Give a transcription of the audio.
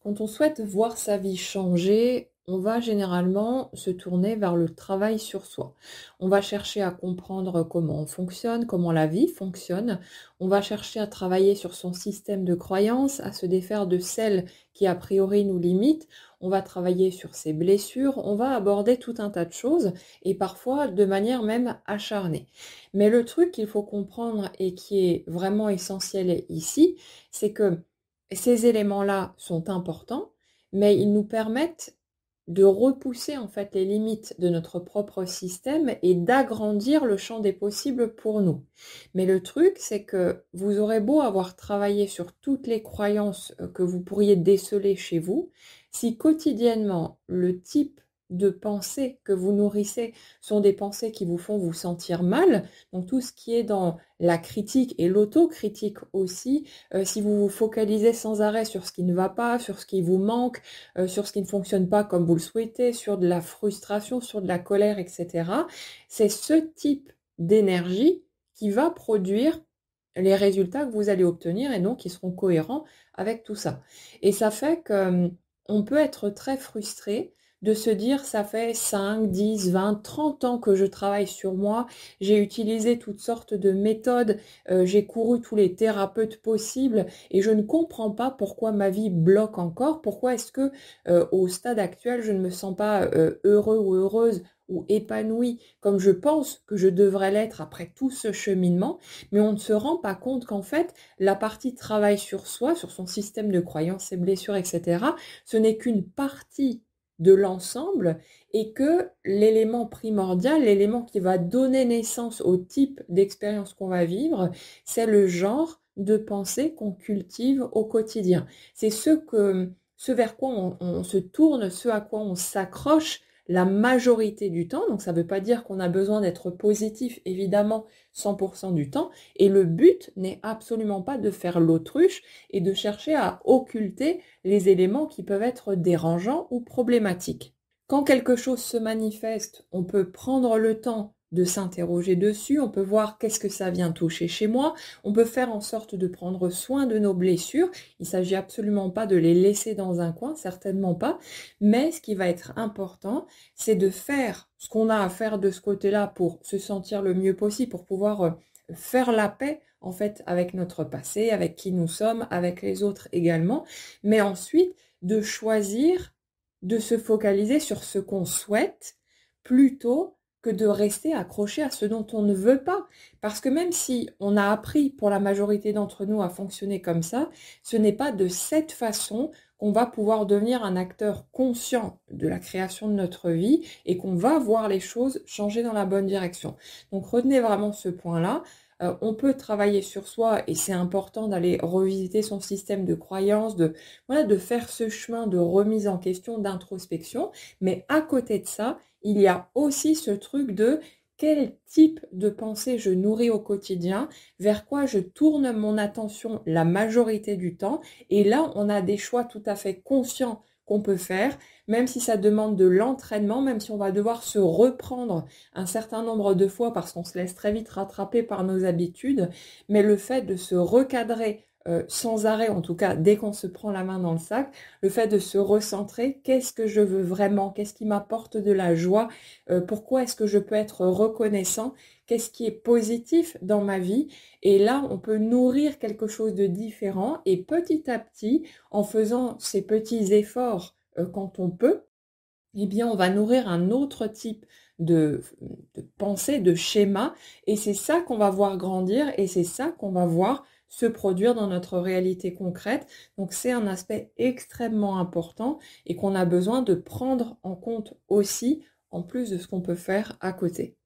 Quand on souhaite voir sa vie changer, on va généralement se tourner vers le travail sur soi. On va chercher à comprendre comment on fonctionne, comment la vie fonctionne. On va chercher à travailler sur son système de croyances, à se défaire de celles qui a priori nous limitent. On va travailler sur ses blessures. On va aborder tout un tas de choses et parfois de manière même acharnée. Mais le truc qu'il faut comprendre et qui est vraiment essentiel ici, c'est que ces éléments-là sont importants, mais ils nous permettent de repousser en fait les limites de notre propre système et d'agrandir le champ des possibles pour nous. Mais le truc, c'est que vous aurez beau avoir travaillé sur toutes les croyances que vous pourriez déceler chez vous, si quotidiennement le type de pensées que vous nourrissez sont des pensées qui vous font vous sentir mal, donc tout ce qui est dans la critique et l'autocritique aussi, si vous vous focalisez sans arrêt sur ce qui ne va pas, sur ce qui vous manque, sur ce qui ne fonctionne pas comme vous le souhaitez, sur de la frustration, sur de la colère, etc., c'est ce type d'énergie qui va produire les résultats que vous allez obtenir et donc qui seront cohérents avec tout ça. Et ça fait que on peut être très frustré de se dire ça fait 5, 10, 20, 30 ans que je travaille sur moi, j'ai utilisé toutes sortes de méthodes, j'ai couru tous les thérapeutes possibles et je ne comprends pas pourquoi ma vie bloque encore, pourquoi est-ce que au stade actuel je ne me sens pas heureux ou heureuse ou épanouie comme je pense que je devrais l'être après tout ce cheminement, mais on ne se rend pas compte qu'en fait la partie travail sur soi, sur son système de croyances, ses blessures, etc., ce n'est qu'une partie de l'ensemble et que l'élément primordial, l'élément qui va donner naissance au type d'expérience qu'on va vivre, c'est le genre de pensée qu'on cultive au quotidien. C'est ce vers quoi on se tourne, ce à quoi on s'accroche la majorité du temps. Donc ça ne veut pas dire qu'on a besoin d'être positif, évidemment, 100% du temps. Et le but n'est absolument pas de faire l'autruche et de chercher à occulter les éléments qui peuvent être dérangeants ou problématiques. Quand quelque chose se manifeste, on peut prendre le temps de s'interroger dessus, on peut voir qu'est-ce que ça vient toucher chez moi, on peut faire en sorte de prendre soin de nos blessures, il ne s'agit absolument pas de les laisser dans un coin, certainement pas, mais ce qui va être important, c'est de faire ce qu'on a à faire de ce côté-là pour se sentir le mieux possible, pour pouvoir faire la paix en fait avec notre passé, avec qui nous sommes, avec les autres également, mais ensuite de choisir de se focaliser sur ce qu'on souhaite plutôt que de rester accroché à ce dont on ne veut pas. Parce que même si on a appris pour la majorité d'entre nous à fonctionner comme ça, ce n'est pas de cette façon qu'on va pouvoir devenir un acteur conscient de la création de notre vie et qu'on va voir les choses changer dans la bonne direction. Donc retenez vraiment ce point-là. On peut travailler sur soi et c'est important d'aller revisiter son système de croyances, de faire ce chemin de remise en question, d'introspection. Mais à côté de ça, il y a aussi ce truc de quel type de pensée je nourris au quotidien, vers quoi je tourne mon attention la majorité du temps. Et là, on a des choix tout à fait conscients qu'on peut faire, même si ça demande de l'entraînement, même si on va devoir se reprendre un certain nombre de fois parce qu'on se laisse très vite rattraper par nos habitudes, mais le fait de se recadrer sans arrêt, en tout cas dès qu'on se prend la main dans le sac, le fait de se recentrer, qu'est-ce que je veux vraiment, qu'est-ce qui m'apporte de la joie, pourquoi est-ce que je peux être reconnaissant, qu'est-ce qui est positif dans ma vie, et là on peut nourrir quelque chose de différent, et petit à petit, en faisant ces petits efforts quand on peut, eh bien, on va nourrir un autre type de pensée, de schéma, et c'est ça qu'on va voir grandir, et c'est ça qu'on va voir se produire dans notre réalité concrète. Donc c'est un aspect extrêmement important et qu'on a besoin de prendre en compte aussi, en plus de ce qu'on peut faire à côté.